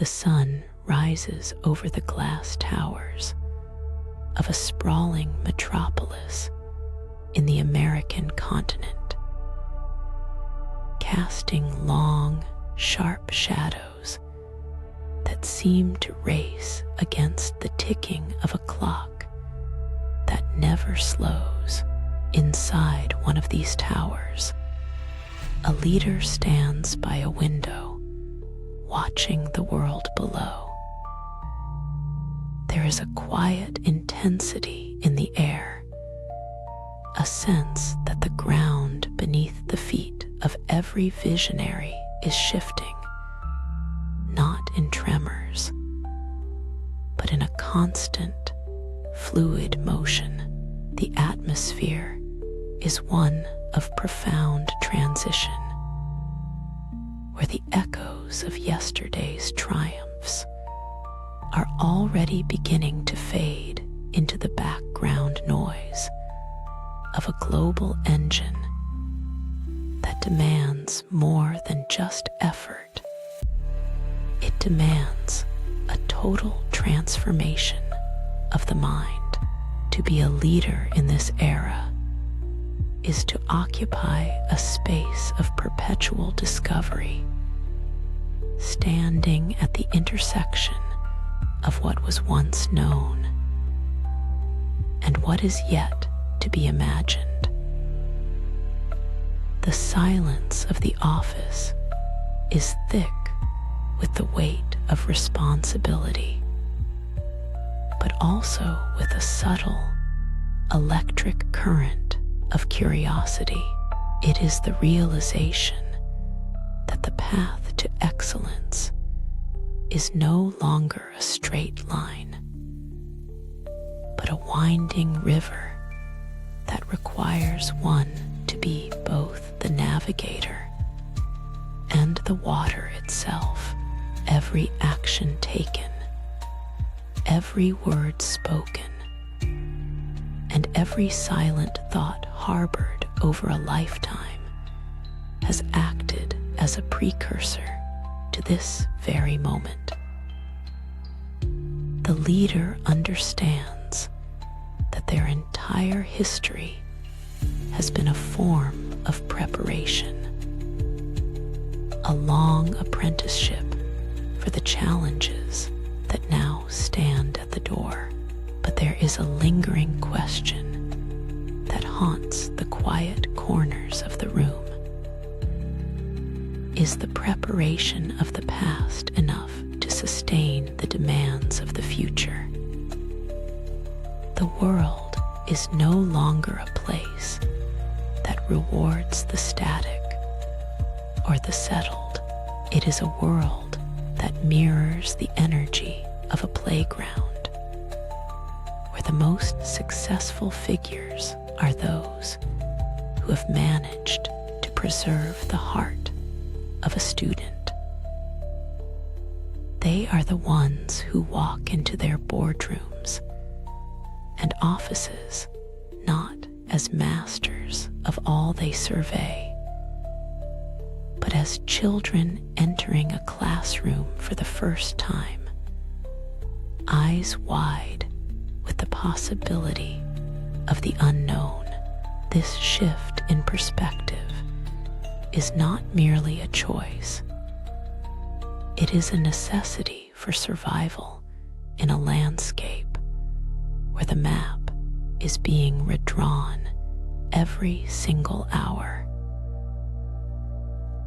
The sun rises over the glass towers of a sprawling metropolis in the American continent, casting long, sharp shadows that seem to race against the ticking of a clock that never slows. Inside one of these towers, a leader stands by a window, watching the world below. There is a quiet intensity in the air, a sense that the ground beneath the feet of every visionary is shifting, not in tremors, but in a constant, fluid motion. The atmosphere is one of profound transition, where the echoes of yesterday's triumphs are already beginning to fade into the background noise of a global engine that demands more than just effort. It demands a total transformation of the mind. To be a leader in this era is to occupy a space of perpetual discovery, standing at the intersection of what was once known and what is yet to be imagined. The silence of the office is thick with the weight of responsibility, but also with a subtle, electric current of curiosity. It is the realization that the path to excellence is no longer a straight line, but a winding river that requires one to be both the navigator and the water itself. Every action taken, every word spoken, and every silent thought harbored over a lifetime has acted as a precursor to this very moment. The leader understands that their entire history has been a form of preparation, a long apprenticeship for the challenges that now stand at the door. But there is a lingering question that haunts the quiet corners of the room. Is the preparation of the past enough to sustain the demands of the future? The world is no longer a place that rewards the static or the settled. It is a world that mirrors the energy of a playground, where the most successful figures are those who have managed to preserve the heart of a student. They are the ones who walk into their boardrooms and offices not as masters of all they survey, but as children entering a classroom for the first time, eyes wide with the possibility of the unknown. This shift in perspective is not merely a choice. It is a necessity for survival in a landscape where the map is being redrawn every single hour.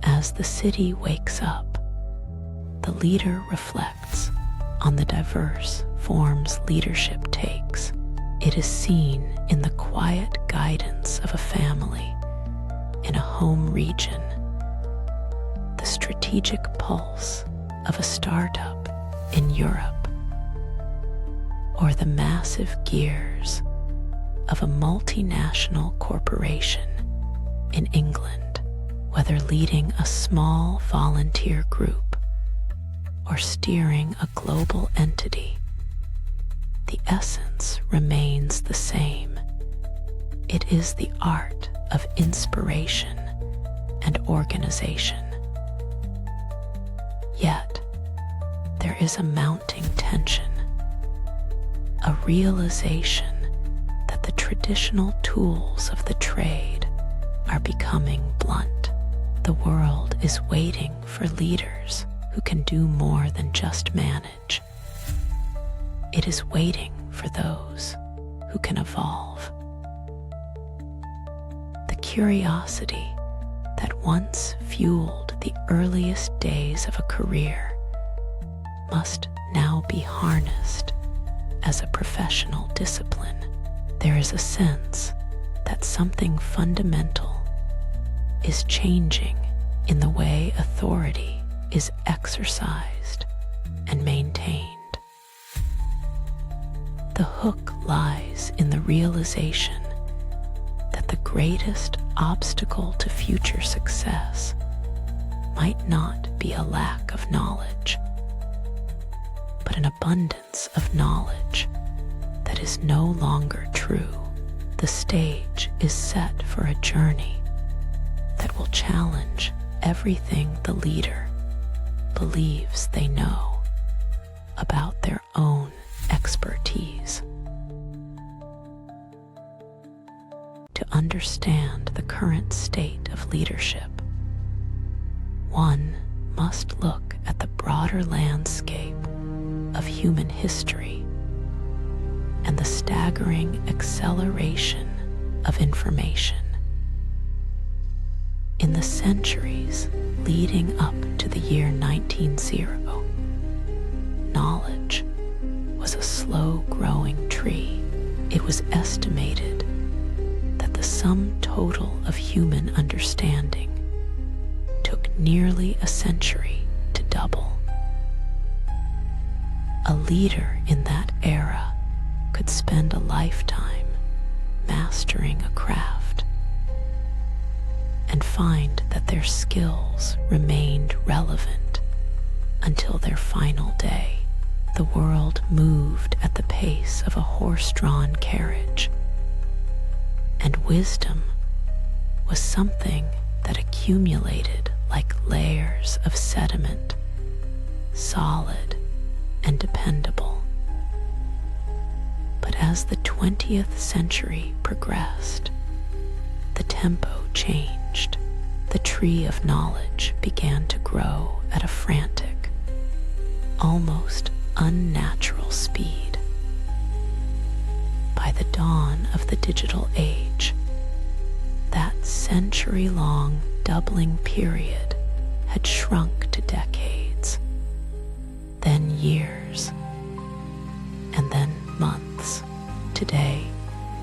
As the city wakes up, the leader reflects on the diverse forms leadership takes. It is seen in the quiet guidance of a family in a home region, the strategic pulse of a startup in Europe, or the massive gears of a multinational corporation in England. Whether leading a small volunteer group or steering a global entity, the essence remains the same. It is the art of inspiration and organization. Yet, there there is a mounting tension, a realization that the traditional tools of the trade are becoming blunt. The world is waiting for leaders who can do more than just manage. It is waiting for those who can evolve. The curiosity that once fueled the earliest days of a career must now be harnessed as a professional discipline. There is a sense that something fundamental is changing in the way authority is exercised and maintained. The hook lies in the realization that the greatest obstacle to future success might not be a lack of knowledge, but an abundance of knowledge that is no longer true. The stage is set for a journey that will challenge everything the leader believes they know about their own expertise. To understand the current state of leadership, one must look at the broader landscape of human history and the staggering acceleration of information. In the centuries leading up to the year 1900, knowledge was a slow-growing tree. It was estimated that the sum total of human understanding took nearly a century to double. A leader in that era could spend a lifetime mastering a craft and find that their skills remained relevant until their final day. The world moved at the pace of a horse-drawn carriage, and wisdom was something that accumulated like layers of sediment, solid and dependable. But as the 20th century progressed, the tempo changed. The tree of knowledge began to grow at a frantic, almost unnatural speed. By the dawn of the digital age, that century-long doubling period had shrunk to decades, then years, and then months. Today,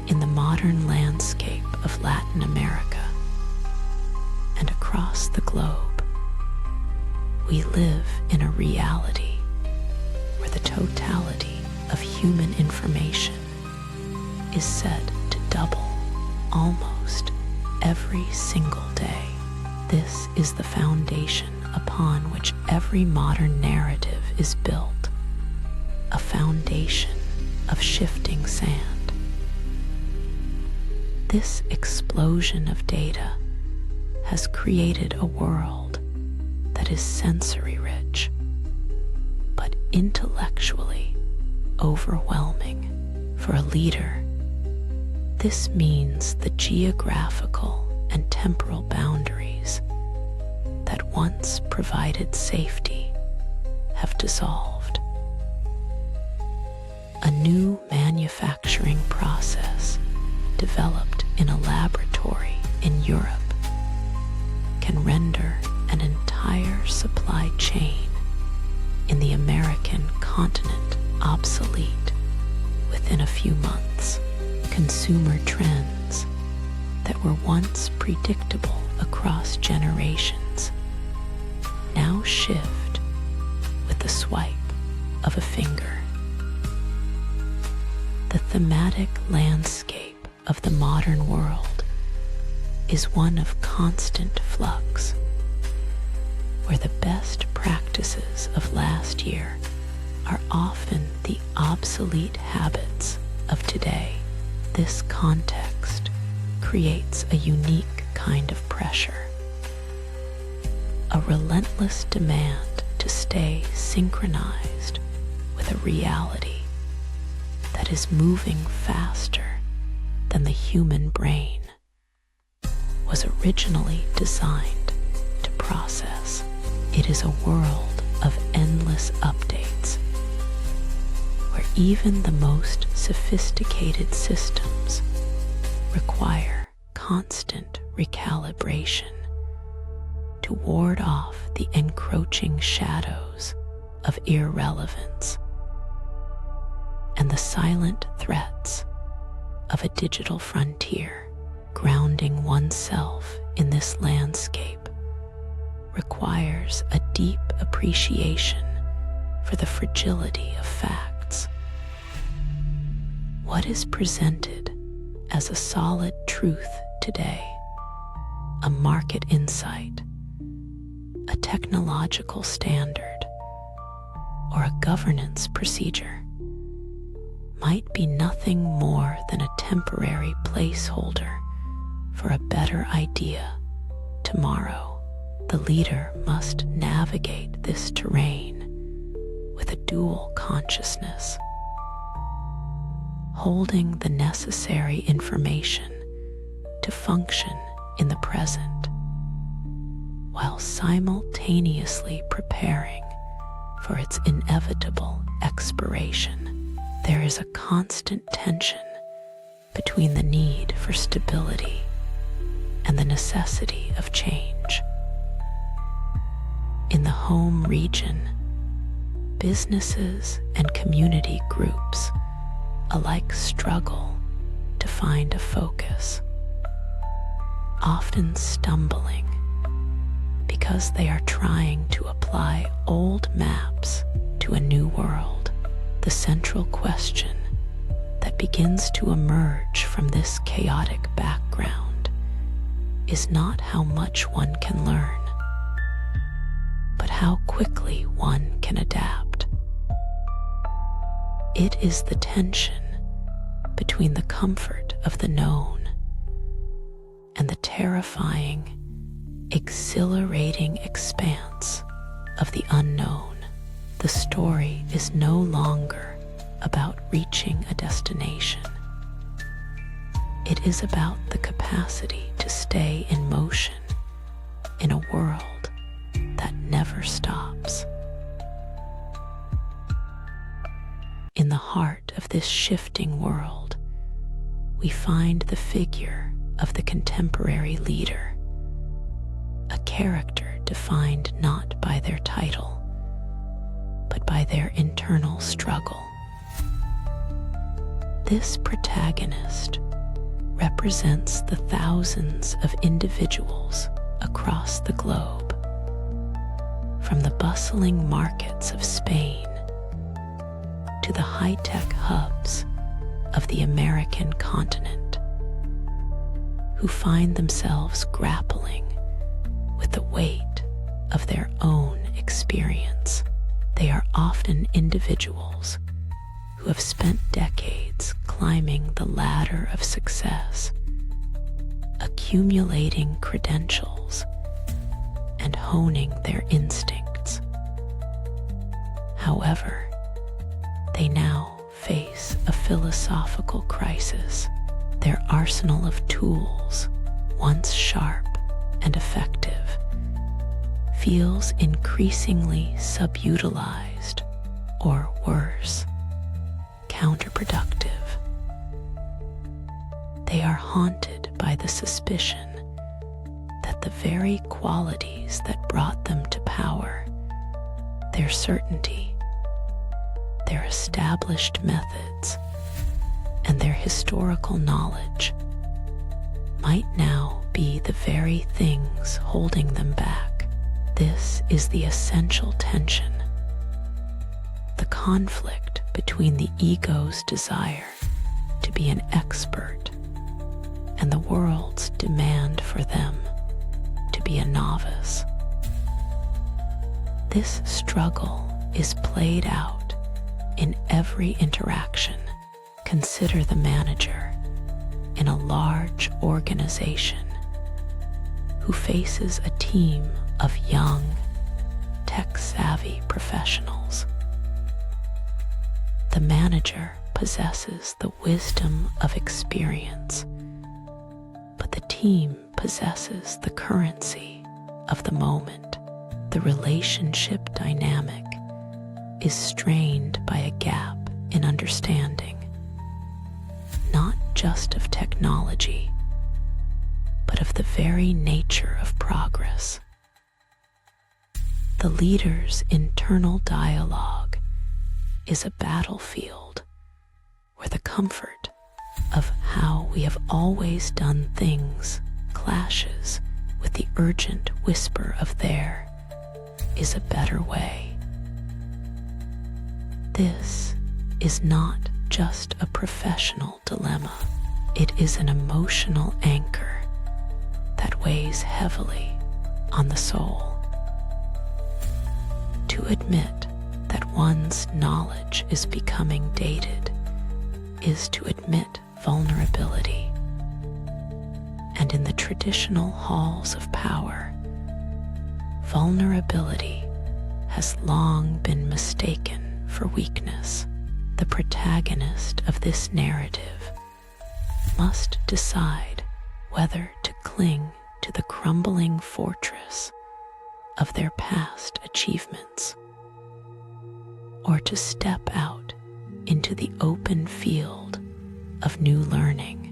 in the modern landscape of Latin America and across the globe, we live in a reality where the totality of human information is said to double almost every single day. This is the foundation upon which every modern narrative is built, a foundation of shifting sand. This explosion of data has created a world that is sensory-rich, but intellectually overwhelming. For a leader, this means the geographical and temporal boundaries that once provided safety have dissolved. A new manufacturing process developed in a laboratory in Europe can render an entire supply chain in the American continent obsolete within a few months. Consumer trends that were once predictable across generations now shift with the swipe of a finger. The thematic landscape of the modern world is one of constant flux, where the best practices of last year are often the obsolete habits of today. This context creates a unique kind of pressure, a relentless demand to stay synchronized with a reality that is moving faster than the human brain was originally designed to process. It is a world of endless updates, where even the most sophisticated systems require constant recalibration to ward off the encroaching shadows of irrelevance and the silent threats of a digital frontier. Grounding oneself in this landscape requires a deep appreciation for the fragility of facts. What is presented as a solid truth today, a market insight, a technological standard, or a governance procedure, might be nothing more than a temporary placeholder for a better idea tomorrow. The leader must navigate this terrain with a dual consciousness, holding the necessary information to function in the present, while simultaneously preparing for its inevitable expiration. There is a constant tension between the need for stability and the necessity of change. In the home region, businesses and community groups alike struggle to find a focus, often stumbling because they are trying to apply old maps to a new world. The central question that begins to emerge from this chaotic background is not how much one can learn, but how quickly one can adapt. It is the tension between the comfort of the known and the terrifying, exhilarating expanse of the unknown. The story is no longer about reaching a destination. It is about the capacity to stay in motion in a world that never stops. In the heart of this shifting world, we find the figure of the contemporary leader, a character defined not by their title, but by their internal struggle. This protagonist represents the thousands of individuals across the globe, from the bustling markets of Spain to the high-tech hubs of the American continent, who find themselves grappling with the weight of their own experience. They are often individuals who have spent decades climbing the ladder of success, accumulating credentials, and honing their instincts. However, they now face a philosophical crisis. Their arsenal of tools, once sharp and effective, feels increasingly subutilized, or worse, counterproductive. They are haunted by the suspicion that the very qualities that brought them to power, their certainty, their established methods, and their historical knowledge, might now be the very things holding them back. This is the essential tension, the conflict between the ego's desire to be an expert and the world's demand for them to be a novice. This struggle is played out in every interaction. Consider the manager in a large organization who faces a team of young, tech-savvy professionals. The manager possesses the wisdom of experience, but the team possesses the currency of the moment. The relationship dynamic is strained by a gap in understanding, not just of technology, but of the very nature of progress. The leader's internal dialogue is a battlefield where the comfort of how we have always done things clashes with the urgent whisper of there is a better way. This is not just a professional dilemma, it is an emotional anchor that weighs heavily on the soul. To admit that one's knowledge is becoming dated is to admit vulnerability. And in the traditional halls of power, vulnerability has long been mistaken for weakness. The protagonist of this narrative must decide whether to cling to the crumbling fortress of their past achievements or to step out into the open field of new learning.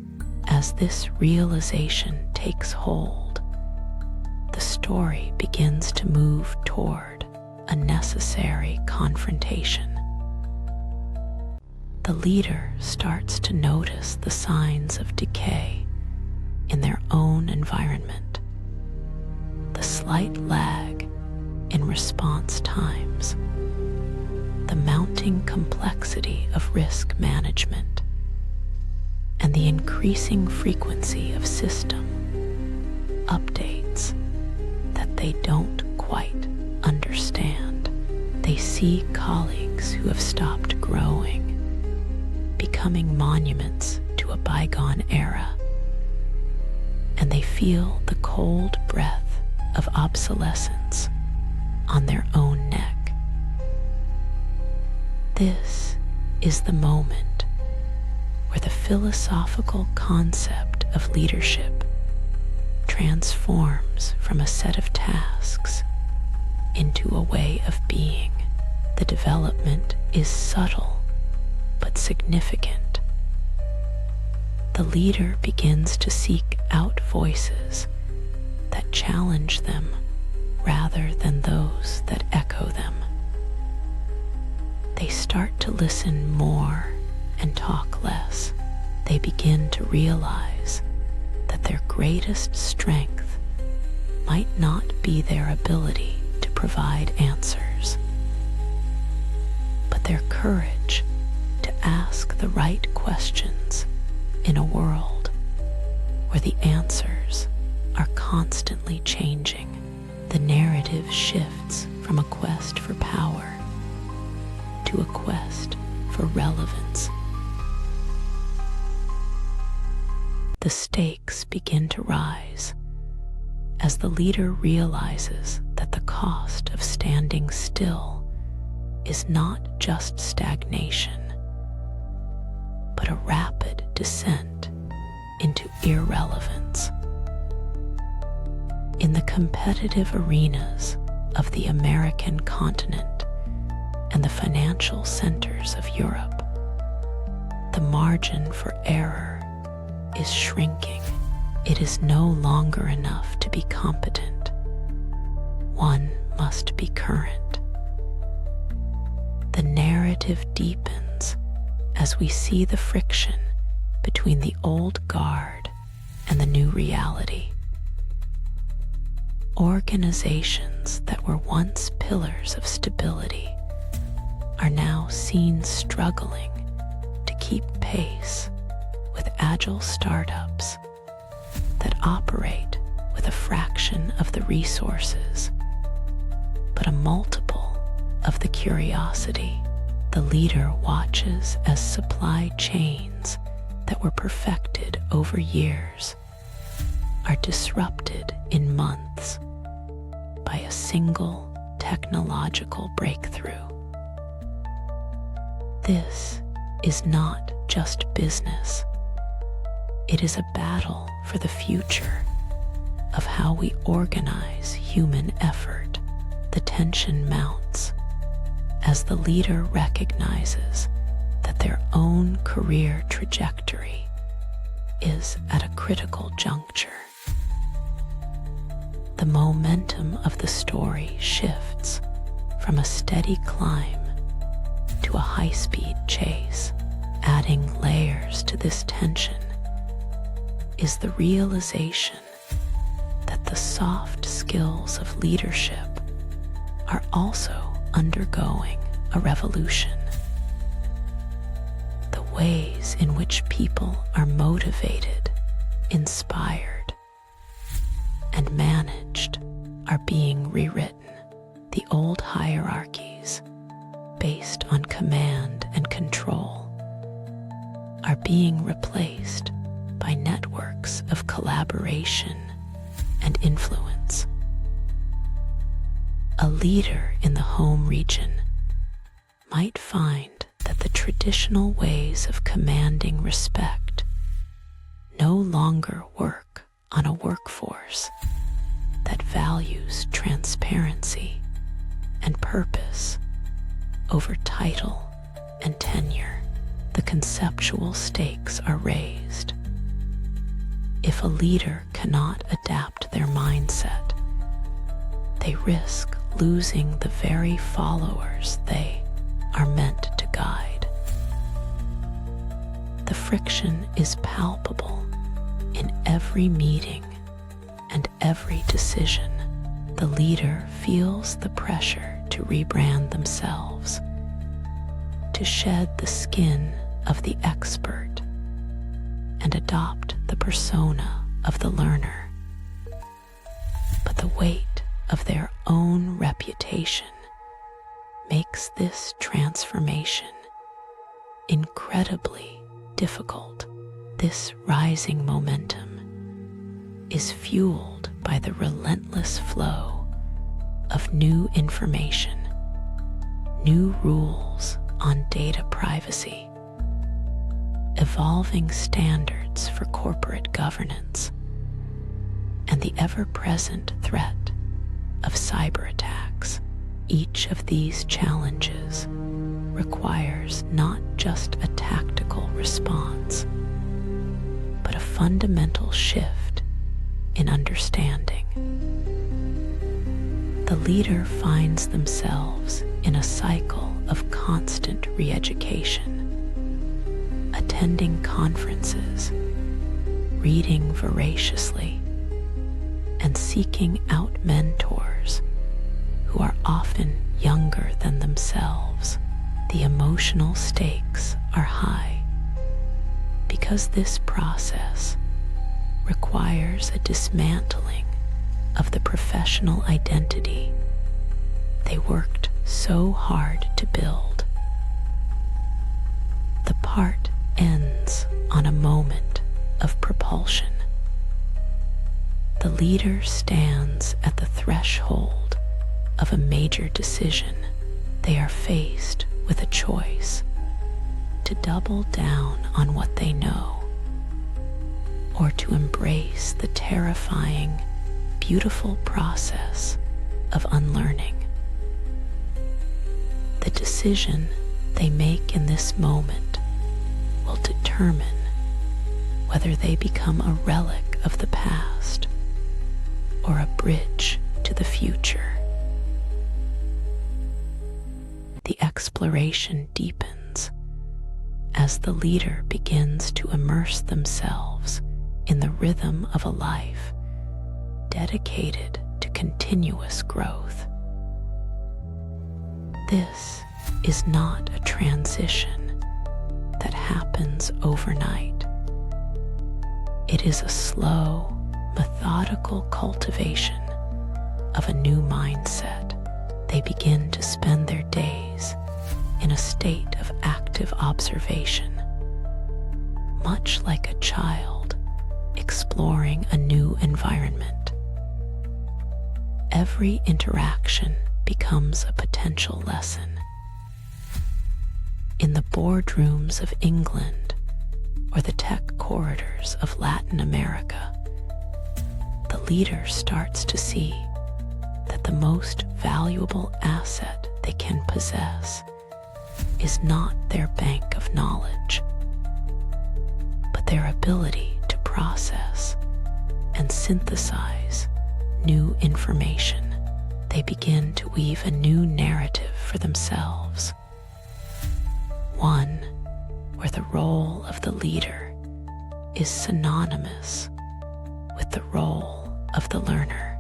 As this realization takes hold, the story begins to move toward a necessary confrontation. The leader starts to notice the signs of decay in their own environment, the slight lag in response times, the mounting complexity of risk management, and the increasing frequency of system updates that they don't quite understand. They see colleagues who have stopped growing, becoming monuments to a bygone era, and they feel the cold breath of obsolescence on their own neck. This is the moment where the philosophical concept of leadership transforms from a set of tasks into a way of being. The development is subtle but significant. The leader begins to seek out voices that challenge them rather than those that echo them. They start to listen more and talk less. They begin to realize that their greatest strength might not be their ability to provide answers, but their courage to ask the right questions in a world where the answers are constantly changing. The narrative shifts from a quest for power to a quest for relevance. The stakes begin to rise as the leader realizes that the cost of standing still is not just stagnation, but a rapid descent into irrelevance. In the competitive arenas of the American continent and the financial centers of Europe, the margin for error is shrinking. It is no longer enough to be competent. One must be current. The narrative deepens as we see the friction between the old guard and the new reality. Organizations that were once pillars of stability are now seen struggling to keep pace with agile startups that operate with a fraction of the resources, but a multiple of the curiosity. The leader watches as supply chains that were perfected over years are disrupted in months by a single technological breakthrough. This is not just business. It is a battle for the future of how we organize human effort. The tension mounts as the leader recognizes that their own career trajectory is at a critical juncture. The momentum of the story shifts from a steady climb to a high-speed chase. Adding layers to this tension is the realization that the soft skills of leadership are also undergoing a revolution. The ways in which people are motivated, inspired, and managed are being rewritten. The old hierarchies, based on command and control, are being replaced by networks of collaboration and influence. A leader in the home region might find that the traditional ways of commanding respect no longer work on a workforce that values transparency and purpose over title and tenure. The conceptual stakes are raised. If a leader cannot adapt their mindset, they risk losing the very followers they are meant to guide. The friction is palpable in every meeting and every decision. The leader feels the pressure to rebrand themselves, to shed the skin of the expert and adopt the persona of the learner. But the weight of their own reputation makes this transformation incredibly difficult. This rising momentum is fueled by the relentless flow of new information, new rules on data privacy, evolving standards for corporate governance, and the ever-present threat of cyber attacks. Each of these challenges requires not just a tactical response, but a fundamental shift in understanding. The leader finds themselves in a cycle of constant re-education, attending conferences, reading voraciously, and seeking out mentors who are often younger than themselves. The emotional stakes are high because this process requires a dismantling of the professional identity they worked so hard to build. The part ends on a moment of propulsion. The leader stands at the threshold of a major decision. They are faced with a choice to double down on what they know or to embrace the terrifying, beautiful process of unlearning. The decision they make in this moment will determine whether they become a relic of the past or a bridge to the future. The exploration deepens as the leader begins to immerse themselves in the rhythm of a life dedicated to continuous growth. This is not a transition that happens overnight. It is a slow, methodical cultivation of a new mindset. They begin to spend their days in a state of active observation, much like a child exploring a new environment. Every interaction becomes a potential lesson. In the boardrooms of England or the tech corridors of Latin America, the leader starts to see that the most valuable asset they can possess is not their bank of knowledge, but their ability to process and synthesize new information. They begin to weave a new narrative for themselves, one where the role of the leader is synonymous with the role of the learner.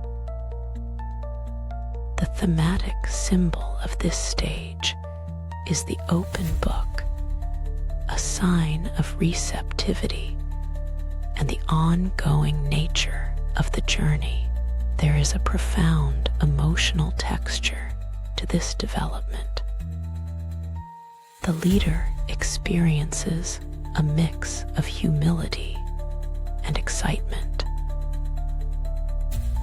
The thematic symbol of this stage is the open book, a sign of receptivity and the ongoing nature of the journey. There is a profound emotional texture to this development. The leader experiences a mix of humility and excitement.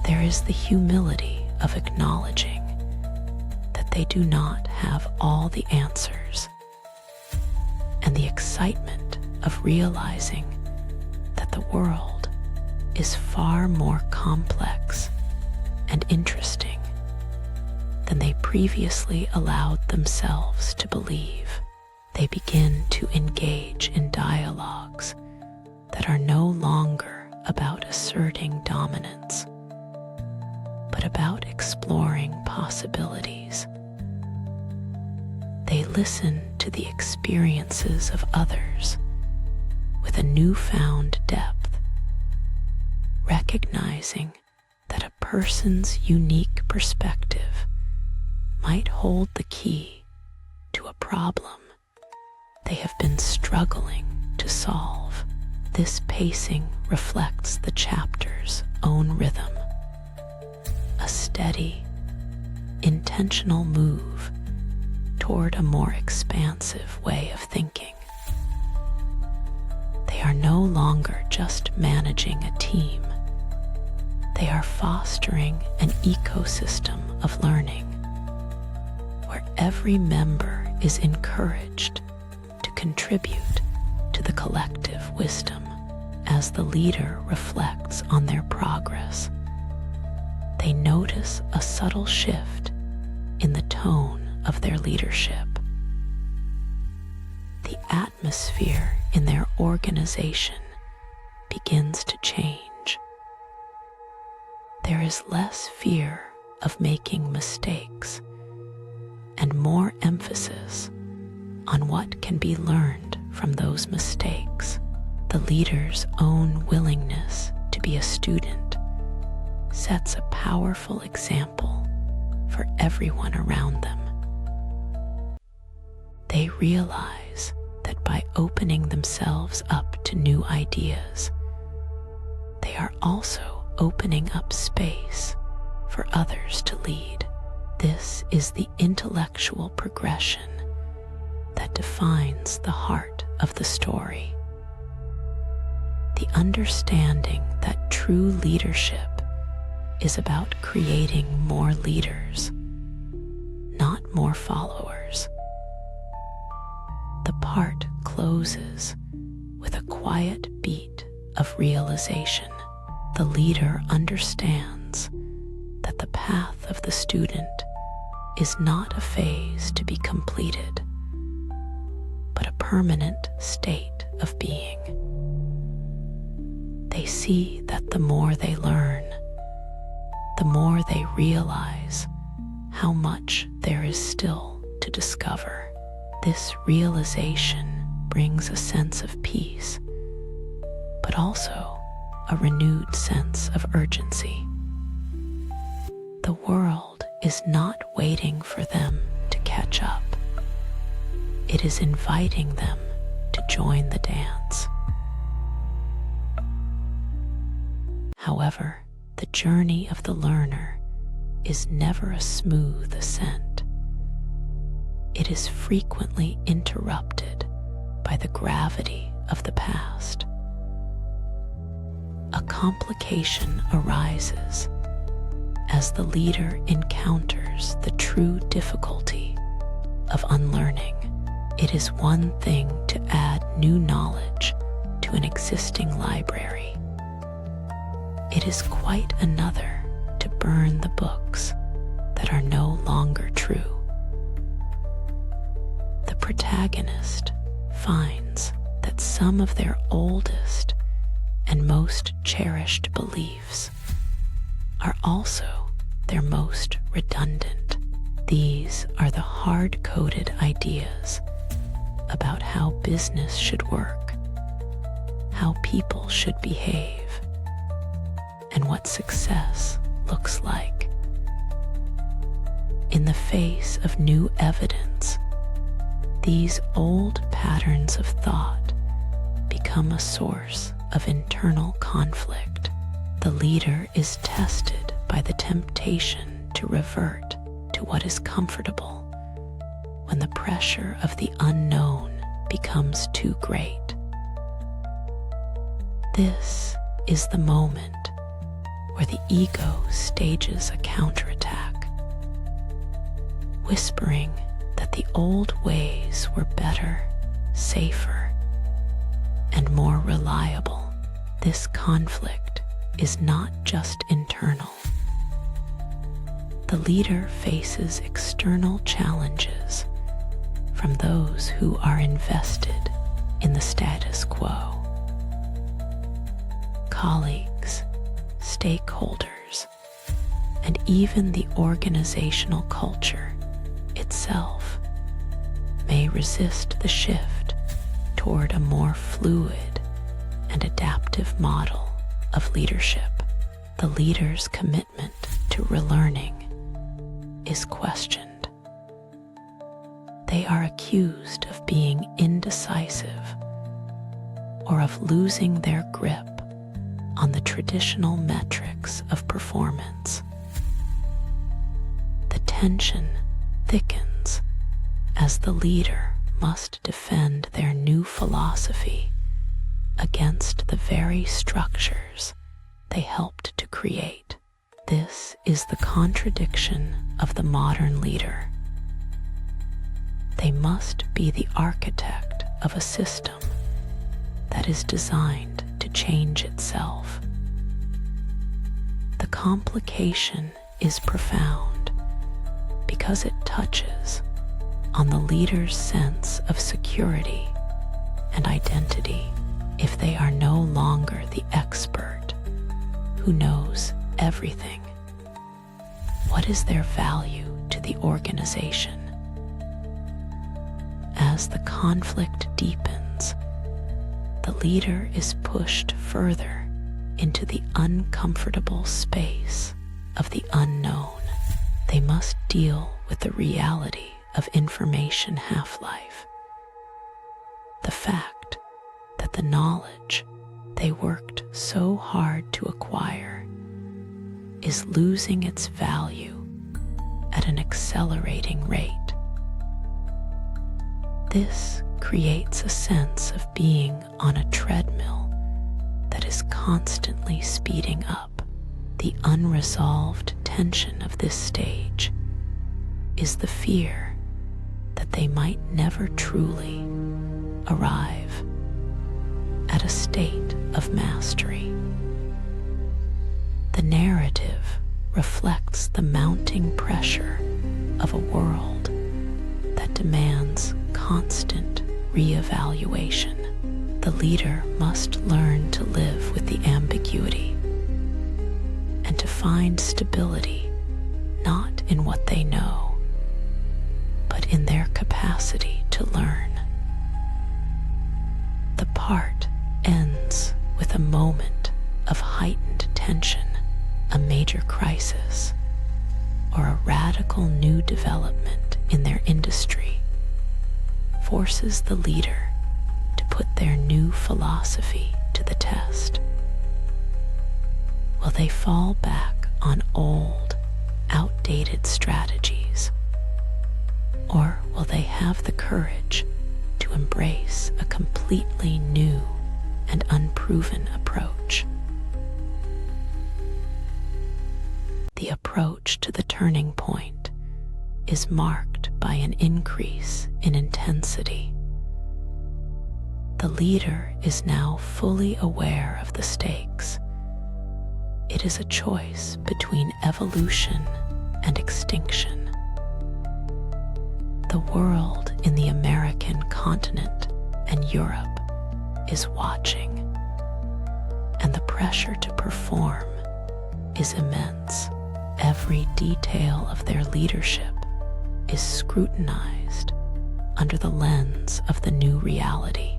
There is the humility of acknowledging that they do not have all the answers, and the excitement of realizing that the world is far more complex and interesting than they previously allowed themselves to believe. They begin to engage in dialogues that are no longer about asserting dominance, but about exploring possibilities. They listen to the experiences of others with a newfound depth, recognizing that a person's unique perspective might hold the key to a problem they have been struggling to solve. This pacing reflects the chapter's own rhythm, a steady, intentional move toward a more expansive way of thinking. They are no longer just managing a team. They are fostering an ecosystem of learning where every member is encouraged to contribute to the collective wisdom. As the leader reflects on their progress, they notice a subtle shift in the tone of their leadership. The atmosphere in their organization begins to change. There is less fear of making mistakes and more emphasis on what can be learned from those mistakes. The leader's own willingness to be a student sets a powerful example for everyone around them. They realize that by opening themselves up to new ideas, they are also opening up space for others to lead. This is the intellectual progression that defines the heart of the story. The understanding that true leadership is about creating more leaders, not more followers. The part closes with a quiet beat of realization. The leader understands that the path of the student is not a phase to be completed, but a permanent state of being. They see that the more they learn, the more they realize how much there is still to discover. This realization brings a sense of peace, but also a renewed sense of urgency. The world is not waiting for them to catch up. It is inviting them to join the dance. However, the journey of the learner is never a smooth ascent. It is frequently interrupted by the gravity of the past. A complication arises as the leader encounters the true difficulty of unlearning. It is one thing to add new knowledge to an existing library. It is quite another to burn the books that are no longer true. The protagonist finds that some of their oldest and most cherished beliefs are also their most redundant. These are the hard-coded ideas about how business should work, how people should behave, and what success looks like. In the face of new evidence, these old patterns of thought become a source of internal conflict. The leader is tested by the temptation to revert to what is comfortable when the pressure of the unknown becomes too great. This is the moment where the ego stages a counterattack, whispering that the old ways were better, safer, and more reliable. This conflict is not just internal. The leader faces external challenges from those who are invested in the status quo. Colleagues, stakeholders, and even the organizational culture itself may resist the shift toward a more fluid and adaptive model of leadership. The leader's commitment to relearning is questioned. They are accused of being indecisive or of losing their grip on the traditional metrics of performance. The tension thickens as the leader must defend their new philosophy against the very structures they helped to create. This is the contradiction of the modern leader. They must be the architect of a system that is designed to change itself. The complication is profound because it touches on the leader's sense of security and identity. If they are no longer the expert who knows everything, what is their value to the organization? As the conflict deepens, the leader is pushed further into the uncomfortable space of the unknown. They must deal with the reality of information half-life. The fact that the knowledge they worked so hard to acquire is losing its value at an accelerating rate. This creates a sense of being on a treadmill that is constantly speeding up. The unresolved tension of this stage is the fear that they might never truly arrive at a state of mastery. The narrative reflects the mounting pressure of a world that demands constant reevaluation. The leader must learn to live with the ambiguity and to find stability not in what they know, but in their capacity to learn. The part ends with a moment of heightened tension, a major crisis, or a radical new development in their industry forces the leader to put their new philosophy to the test. Will they fall back on old, outdated strategies, or will they have the courage to embrace a completely new and unproven approach? The approach approach to the turning point is marked by an increase in intensity. The leader is now fully aware of the stakes. It is a choice between evolution and extinction. The world in the American continent and Europe is watching, and the pressure to perform is immense. Every detail of their leadership is scrutinized under the lens of the new reality.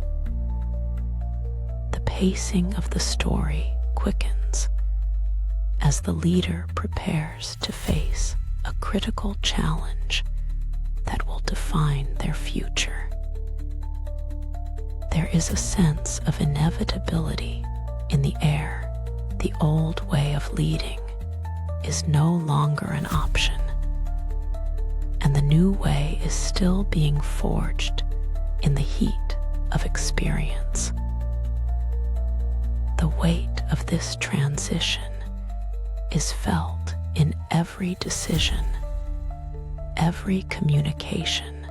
The pacing of the story quickens as the leader prepares to face a critical challenge that will define their future. There is a sense of inevitability in the air. The old way of leading is no longer an option, and the new way is still being forged in the heat of experience. The weight of this transition is felt in every decision, every communication,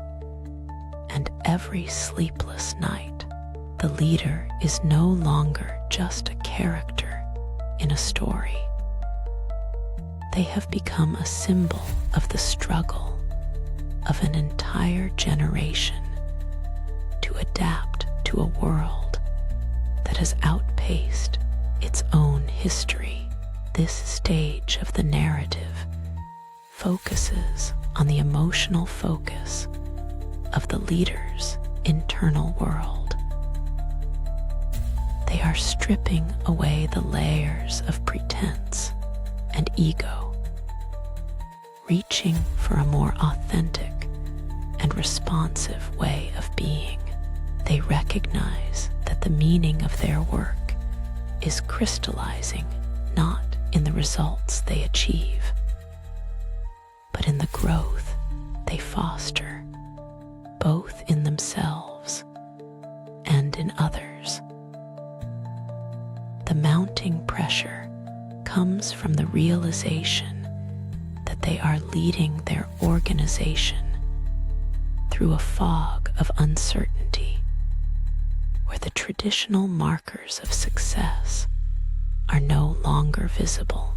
and every sleepless night. The leader is no longer just a character in a story. They have become a symbol of the struggle of an entire generation to adapt to a world that has outpaced its own history. This stage of the narrative focuses on the emotional focus of the leader's internal world. They are stripping away the layers of pretense and ego, reaching for a more authentic and responsive way of being. They recognize that the meaning of their work is crystallizing not in the results they achieve, but in the growth they foster, both in themselves and in others. The mounting pressure comes from the realization that they are leading their organization through a fog of uncertainty, where the traditional markers of success are no longer visible.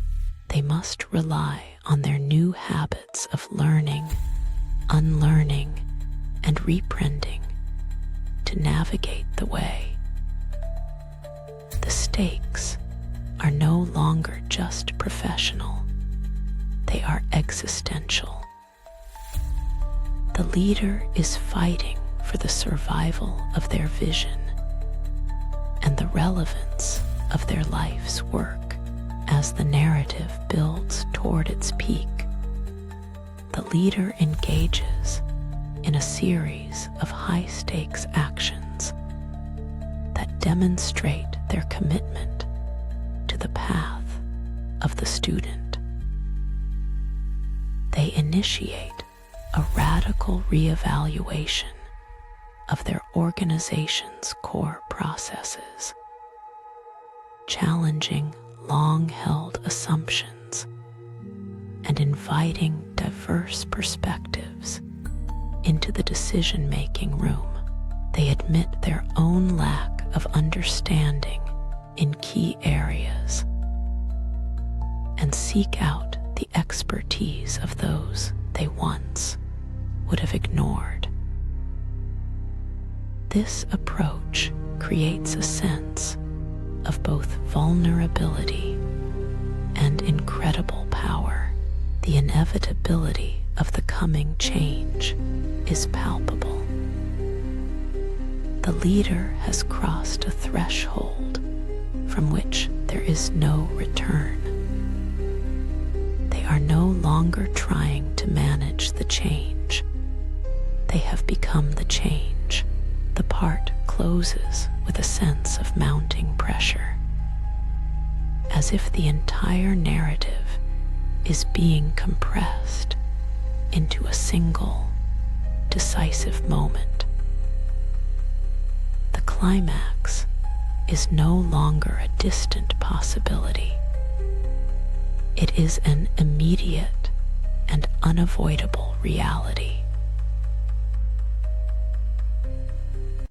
They must rely on their new habits of learning, unlearning, and rebranding to navigate the way. The stakes are no longer just professional, they are existential. The leader is fighting for the survival of their vision and the relevance of their life's work. As the narrative builds toward its peak, the leader engages in a series of high-stakes actions that demonstrate their commitment to the path of the student. They initiate a radical reevaluation of their organization's core processes, challenging long-held assumptions and inviting diverse perspectives into the decision-making room. They admit their own lack of understanding in key areas and seek out the expertise of those they once would have ignored. This approach creates a sense of both vulnerability and incredible power. The inevitability of the coming change is palpable. The leader has crossed a threshold from which there is no return. They are no longer trying to manage the change. They have become the change. The part closes with a sense of mounting pressure, as if the entire narrative is being compressed into a single, decisive moment. The climax is no longer a distant possibility. It is an immediate and unavoidable reality.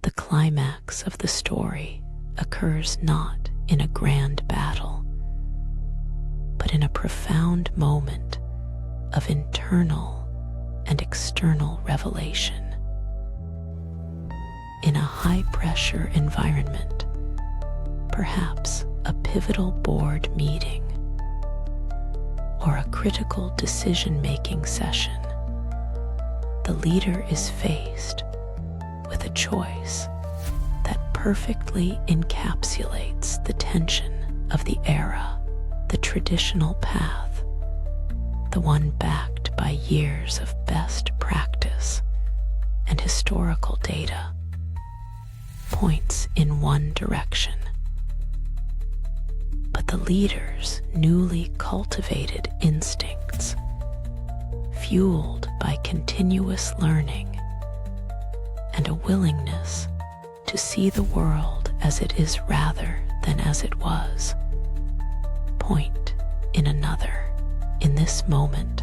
The climax of the story occurs not in a grand battle, but in a profound moment of internal and external revelation. In a high-pressure environment, perhaps a pivotal board meeting or a critical decision-making session, the leader is faced with a choice that perfectly encapsulates the tension of the era, the traditional path, the one backed by years of best practice and historical data, points in one direction. But the leader's newly cultivated instincts, fueled by continuous learning and a willingness to see the world as it is rather than as it was, point in another. In this moment,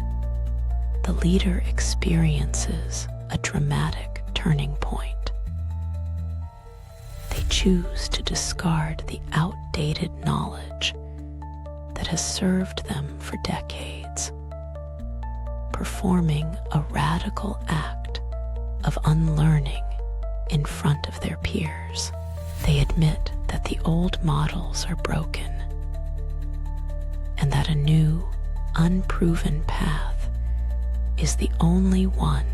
the leader experiences a dramatic turning point. They choose to discard the outdated knowledge that has served them for decades, performing a radical act of unlearning in front of their peers. They admit that the old models are broken and that a new, unproven path is the only one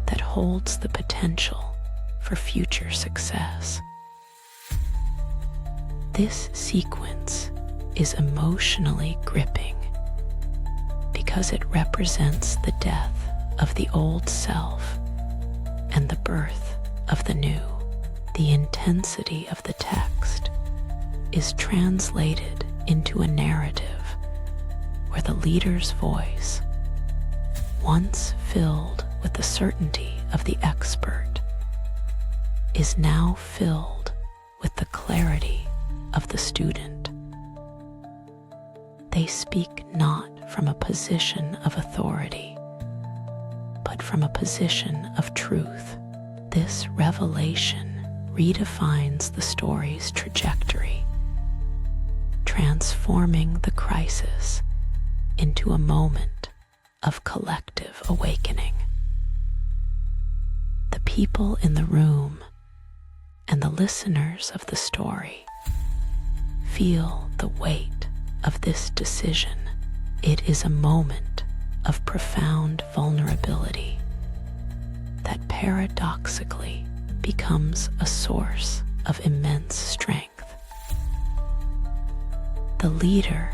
that holds the potential for future success. This sequence is emotionally gripping because it represents the death of the old self and the birth of the new. The intensity of the text is translated into a narrative where the leader's voice, once filled with the certainty of the expert, is now filled with the clarity of the student. They speak not from a position of authority, but from a position of truth. This revelation redefines the story's trajectory, transforming the crisis into a moment of collective awakening. The people in the room and the listeners of the story feel the weight of this decision. It is a moment of profound vulnerability that paradoxically becomes a source of immense strength. The leader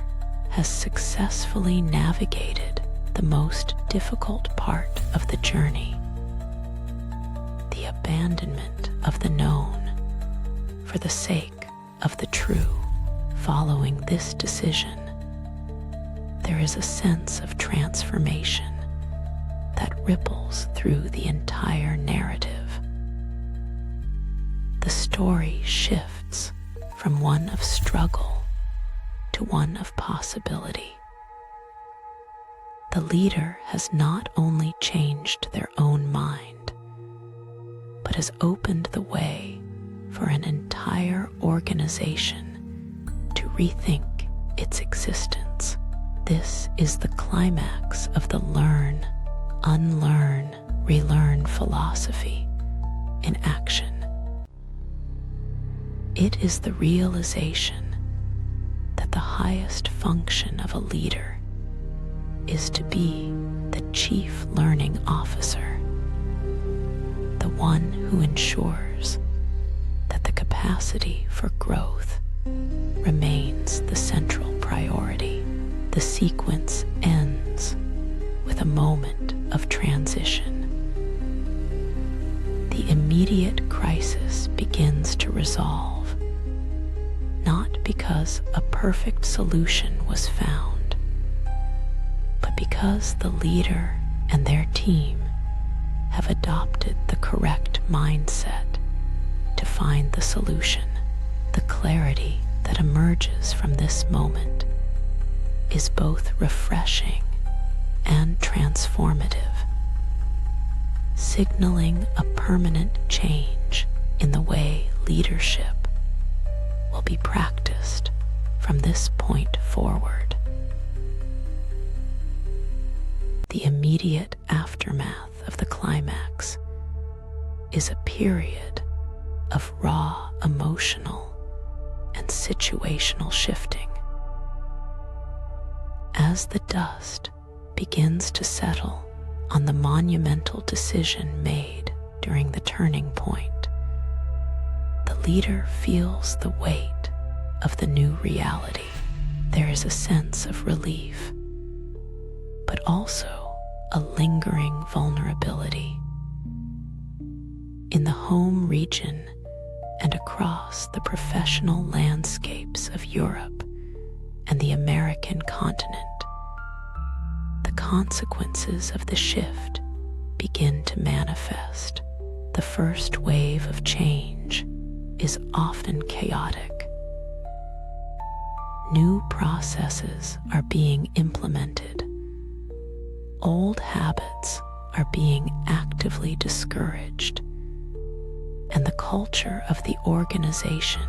has successfully navigated the most difficult part of the journey, the abandonment of the known for the sake of the true. Following this decision, there is a sense of transformation that ripples through the entire narrative. The story shifts from one of struggle to one of possibility. The leader has not only changed their own mind, but has opened the way for an entire organization to rethink its existence. This is the climax of the learn, unlearn, relearn philosophy in action. It is the realization that the highest function of a leader is to be the chief learning officer, the one who ensures that the capacity for growth remains the central priority. The sequence ends with a moment of transition. The immediate crisis begins to resolve, not because a perfect solution was found, but because the leader and their team have adopted the correct mindset to find the solution. The clarity that emerges from this moment is both refreshing and transformative, signaling a permanent change in the way leadership will be practiced from this point forward. The immediate aftermath of the climax is a period of raw emotional and situational shifting. As the dust begins to settle on the monumental decision made during the turning point, the leader feels the weight of the new reality. There is a sense of relief, but also a lingering vulnerability. In the home region and across the professional landscapes of Europe and the American continent, the consequences of the shift begin to manifest. The first wave of change is often chaotic. New processes are being implemented. Old habits are being actively discouraged, and the culture of the organization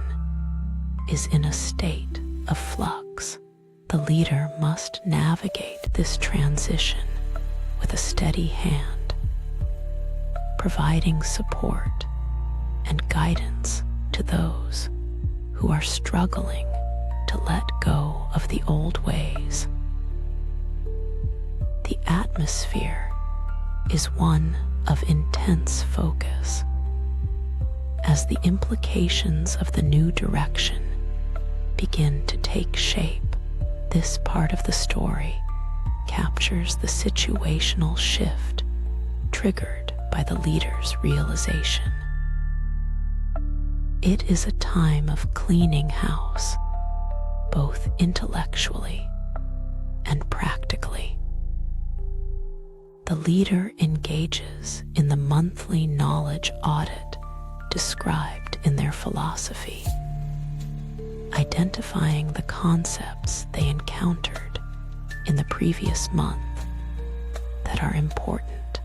is in a state of flux. The leader must navigate this transition with a steady hand, providing support and guidance to those who are struggling to let go of the old ways. The atmosphere is one of intense focus, as the implications of the new direction begin to take shape. This part of the story captures the situational shift triggered by the leader's realization. It is a time of cleaning house, both intellectually and practically. The leader engages in the monthly knowledge audit described in their philosophy, identifying the concepts they encountered in the previous month that are important,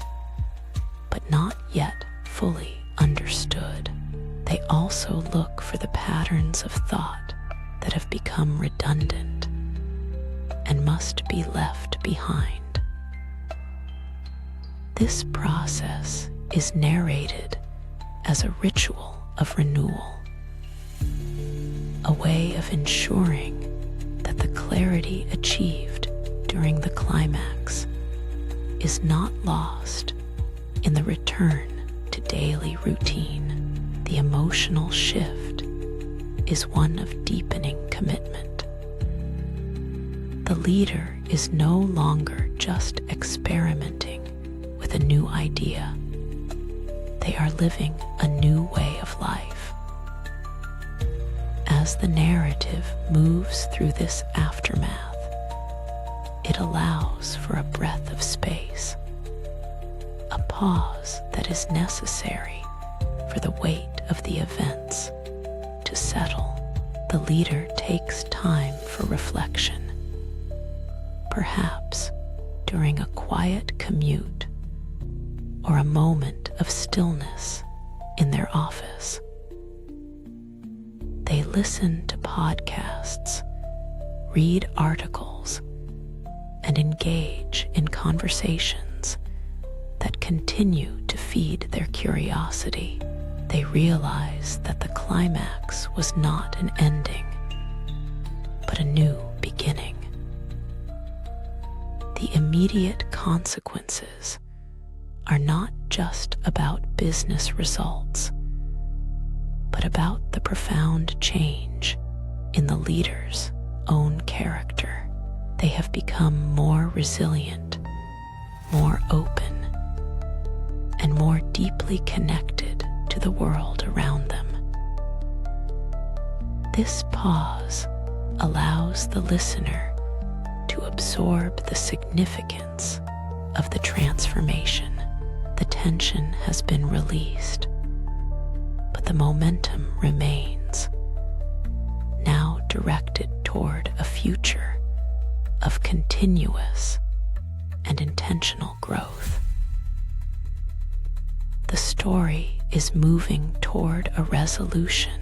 but not yet fully understood. They also look for the patterns of thought that have become redundant and must be left behind. This process is narrated as a ritual of renewal, a way of ensuring that the clarity achieved during the climax is not lost in the return to daily routine. The emotional shift is one of deepening commitment. The leader is no longer just experimenting with a new idea. They are living a new way of life. As the narrative moves through this aftermath, it allows for a breath of space, a pause that is necessary for the weight of the events to settle. The leader takes time for reflection, perhaps during a quiet commute or a moment of stillness in their office. They listen to podcasts, read articles, and engage in conversations that continue to feed their curiosity. They realize that the climax was not an ending, but a new beginning. The immediate consequences are not just about business results, but about the profound change in the leader's own character. They have become more resilient, more open, and more deeply connected to the world around them. This pause allows the listener to absorb the significance of the transformation. The tension has been released, but the momentum remains, now directed toward a future of continuous and intentional growth. The story is moving toward a resolution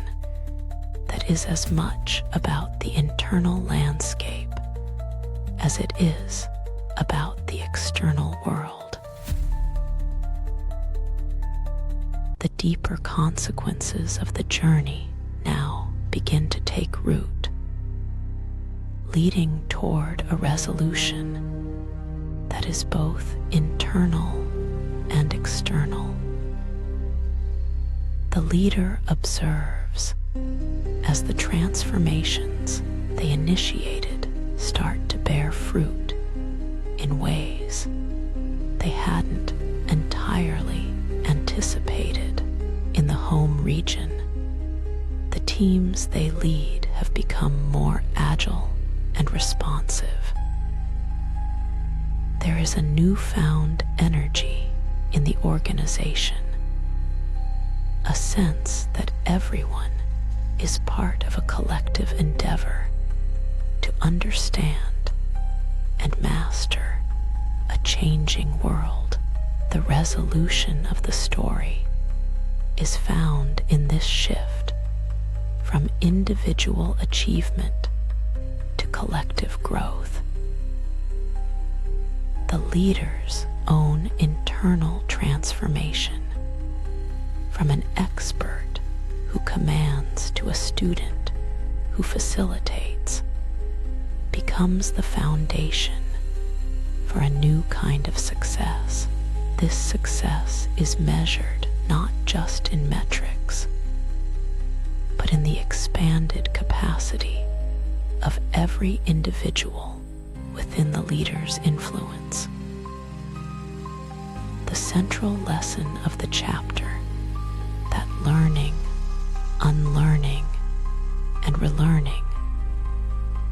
that is as much about the internal landscape as it is about the external world. The deeper consequences of the journey now begin to take root, leading toward a resolution that is both internal and external. The leader observes as the transformations they initiated start to bear fruit in ways they hadn't entirely anticipated. In the home region, the teams they lead have become more agile and responsive. There is a newfound energy in the organization, a sense that everyone is part of a collective endeavor to understand and master a changing world. The resolution of the story is found in this shift from individual achievement to collective growth. The leader's own internal transformation from an expert who commands to a student who facilitates becomes the foundation for a new kind of success. This success is measured not just in metrics, but in the expanded capacity of every individual within the leader's influence. The central lesson of the chapter, that learning, unlearning, and relearning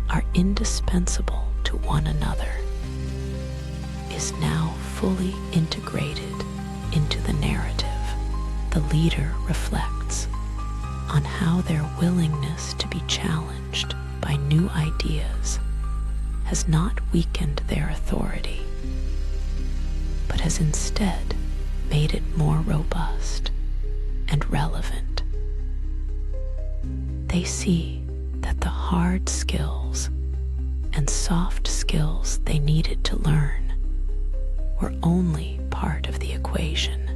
are indispensable to one another, is now fully integrated into the narrative. The leader reflects on how their willingness to be challenged by new ideas has not weakened their authority, but has instead made it more robust and relevant. They see that the hard skills and soft skills they needed to learn were only part of the equation.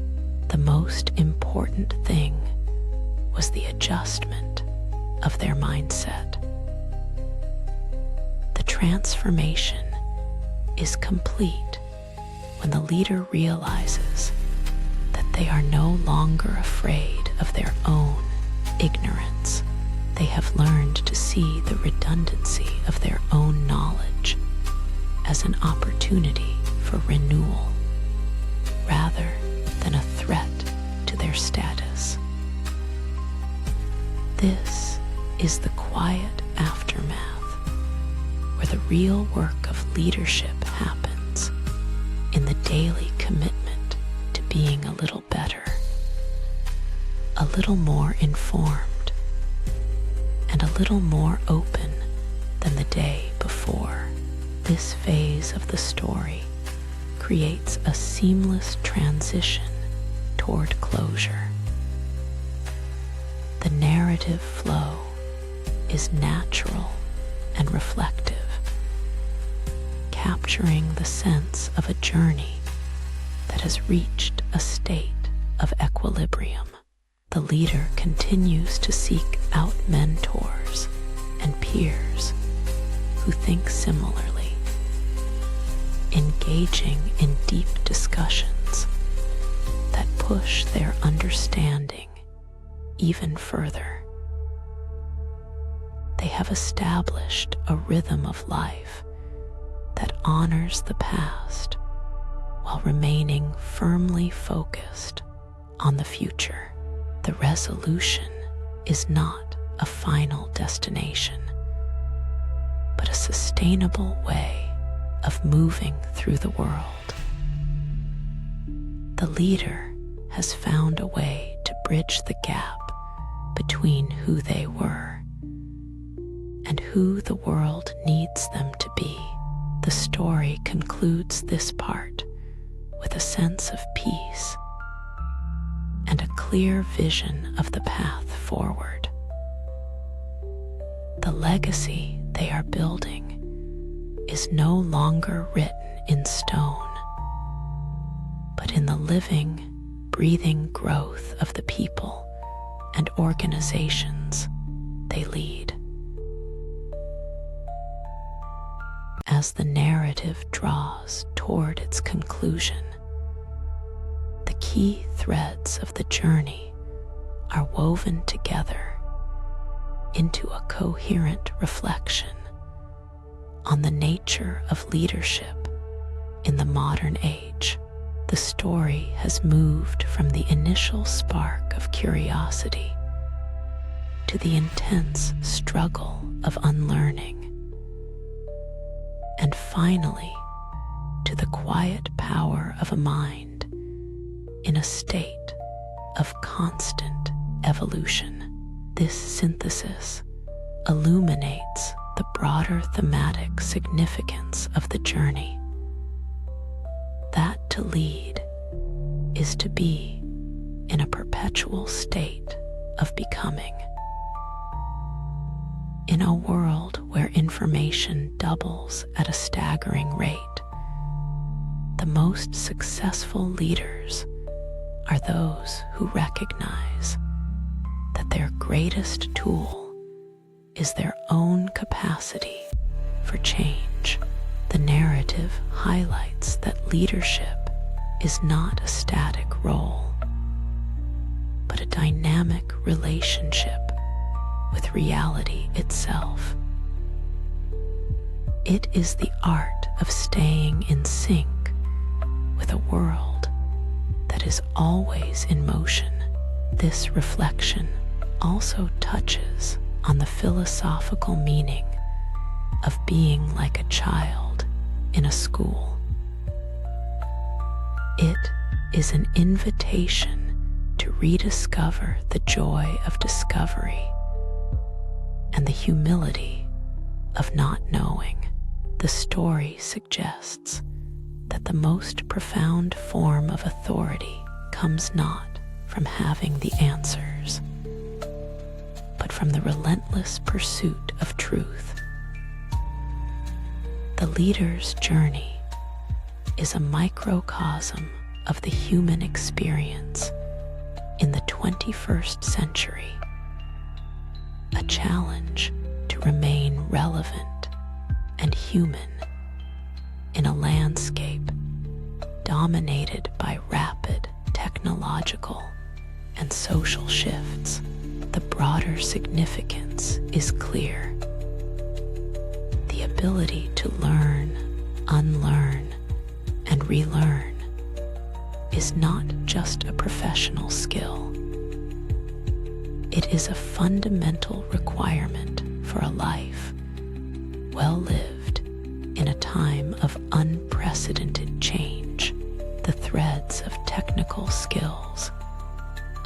The most important thing was the adjustment of their mindset. The transformation is complete when the leader realizes that they are no longer afraid of their own ignorance. They have learned to see the redundancy of their own knowledge as an opportunity for renewal, rather than a threat to their status. This is the quiet aftermath where the real work of leadership happens, in the daily commitment to being a little better, a little more informed, and a little more open than the day before. This phase of the story creates a seamless transition toward closure. The narrative flow is natural and reflective, capturing the sense of a journey that has reached a state of equilibrium. The leader continues to seek out mentors and peers who think similarly, engaging in deep discussions that push their understanding even further. They have established a rhythm of life that honors the past while remaining firmly focused on the future. The resolution is not a final destination, but a sustainable way of moving through the world. The leader has found a way to bridge the gap between who they were and who the world needs them to be. The story concludes this part with a sense of peace and a clear vision of the path forward. The legacy they are building is no longer written in stone, but in the living, breathing growth of the people and organizations they lead. As the narrative draws toward its conclusion, the key threads of the journey are woven together into a coherent reflection on the nature of leadership in the modern age. The story has moved from the initial spark of curiosity to the intense struggle of unlearning, and finally to the quiet power of a mind in a state of constant evolution. This synthesis illuminates the broader thematic significance of the journey, that to lead is to be in a perpetual state of becoming. In a world where information doubles at a staggering rate, the most successful leaders are those who recognize that their greatest tool is their own capacity for change. The narrative highlights that leadership is not a static role, but a dynamic relationship with reality itself. It is the art of staying in sync with a world that is always in motion. This reflection also touches on the philosophical meaning of being like a child in a school. It is an invitation to rediscover the joy of discovery and the humility of not knowing. The story suggests that the most profound form of authority comes not from having the answers, but from the relentless pursuit of truth. The leader's journey is a microcosm of the human experience in the 21st century, a challenge to remain relevant and human in a landscape dominated by rapid technological and social shifts. The broader significance is clear. The ability to learn, unlearn, and relearn is not just a professional skill. It is a fundamental requirement for a life well lived in a time of unprecedented change. The threads of technical skills,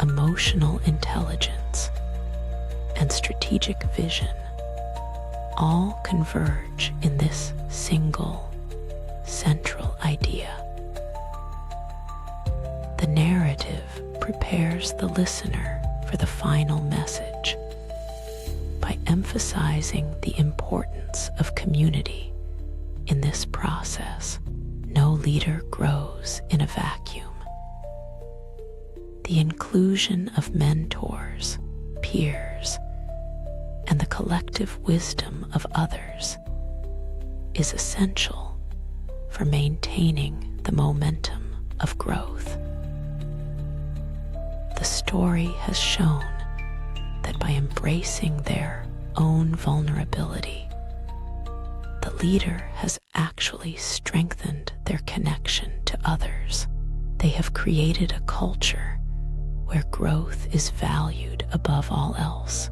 emotional intelligence, and strategic vision all converge in this single, central idea. The narrative prepares the listener for the final message by emphasizing the importance of community in this process. No leader grows in a vacuum. The inclusion of mentors, peers, and the collective wisdom of others is essential for maintaining the momentum of growth. The story has shown that by embracing their own vulnerability, the leader has actually strengthened their connection to others. They have created a culture where growth is valued above all else,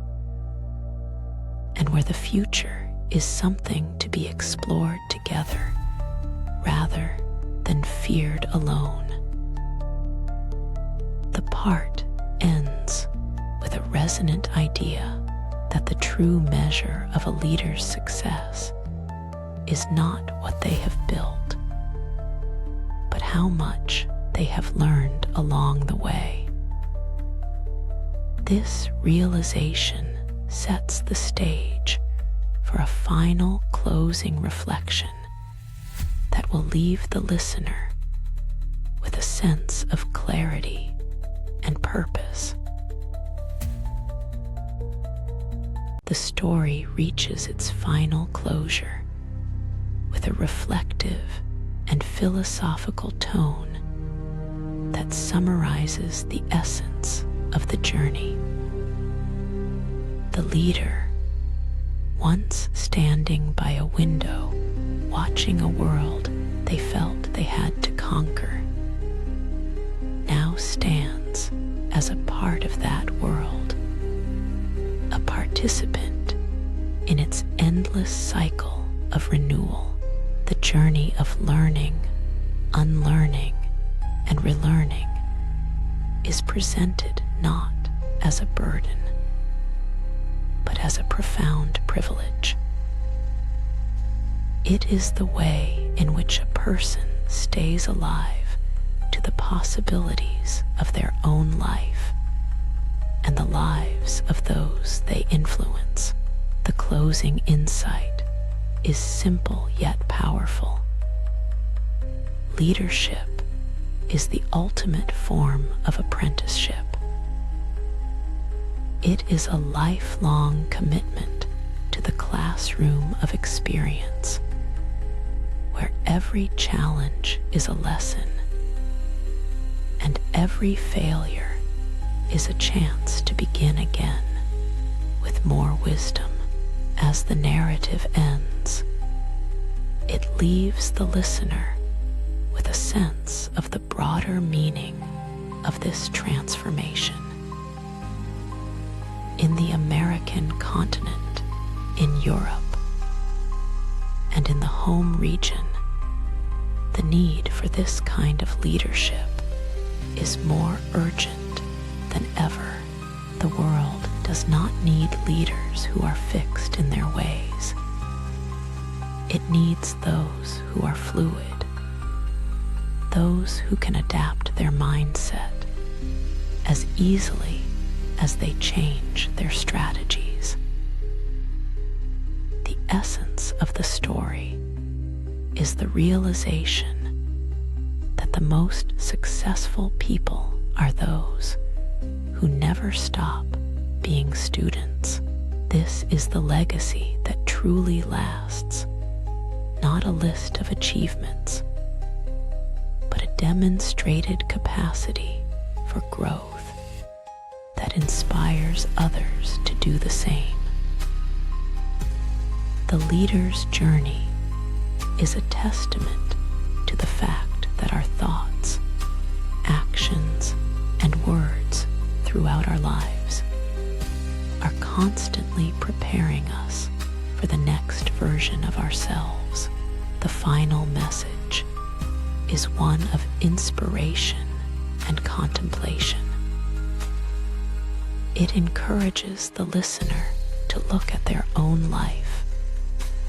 and where the future is something to be explored together rather than feared alone. The part ends with a resonant idea that the true measure of a leader's success is not what they have built, but how much they have learned along the way. This realization sets the stage for a final closing reflection that will leave the listener with a sense of clarity and purpose. The story reaches its final closure with a reflective and philosophical tone that summarizes the essence of the journey. The leader, once standing by a window watching a world they felt they had to conquer, now stands as a part of that world, a participant in its endless cycle of renewal. The journey of learning, unlearning, and relearning is presented not as a burden, but as a profound privilege. It is the way in which a person stays alive to the possibilities of their own life and the lives of those they influence. The closing insight is simple yet powerful. Leadership is the ultimate form of apprenticeship. It is a lifelong commitment to the classroom of experience, where every challenge is a lesson and every failure is a chance to begin again with more wisdom. As the narrative ends, it leaves the listener with a sense of the broader meaning of this transformation. In the American continent, in Europe, and in the home region, the need for this kind of leadership is more urgent than ever. The world does not need leaders who are fixed in their ways. It needs those who are fluid, those who can adapt their mindset as easily as they change their strategies. The essence of the story is the realization that the most successful people are those who never stop being students. This is the legacy that truly lasts, not a list of achievements, but a demonstrated capacity for growth that inspires others to do the same. The leader's journey is a testament to the fact that our thoughts, actions, and words throughout our lives are constantly preparing us for the next version of ourselves. The final message is one of inspiration and contemplation. It encourages the listener to look at their own life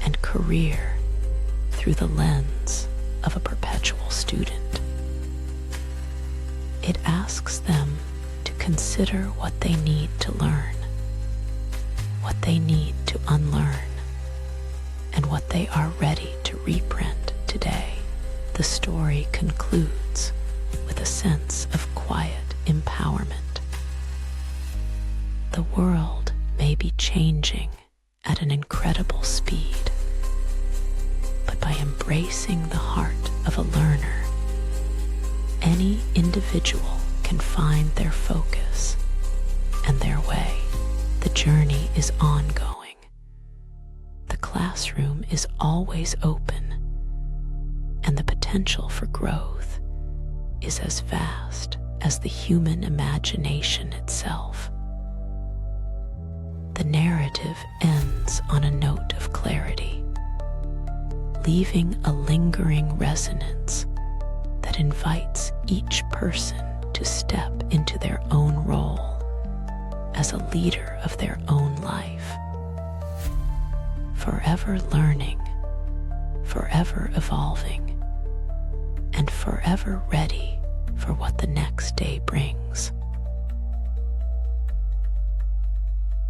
and career through the lens of a perpetual student. It asks them to consider what they need to learn, what they need to unlearn, and what they are ready to reprint today. The story concludes with a sense of quiet empowerment. The world may be changing at an incredible speed, but by embracing the heart of a learner, any individual can find their focus and their way. The journey is ongoing. The classroom is always open, and the potential for growth is as vast as the human imagination itself. The narrative ends on a note of clarity, leaving a lingering resonance that invites each person to step into their own role as a leader of their own life, forever learning forever evolving and forever ready for what the next day brings.